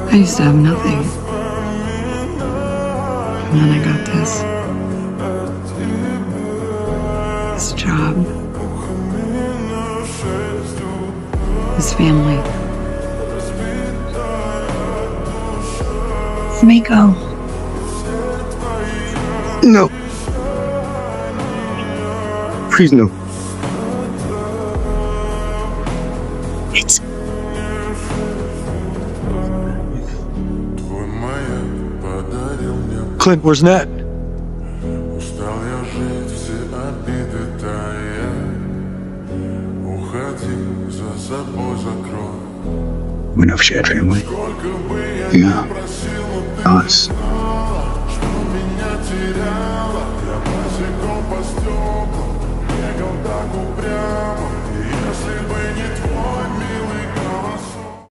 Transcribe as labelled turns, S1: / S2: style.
S1: I used to have nothing. And then I got this. This job. This family. Mako.
S2: No. Please, no.
S1: It's
S2: Clint, where's Nat?
S3: Устал я жить, все обиды тая. Уходи, за собой закрой.
S2: We know she had family.
S3: Сколько бы я
S2: Yeah.
S3: ни просил, но ты
S2: Us.
S3: знала, что меня теряла. Я босиком по стеклам бегал так упрямо. И если бы не твой милый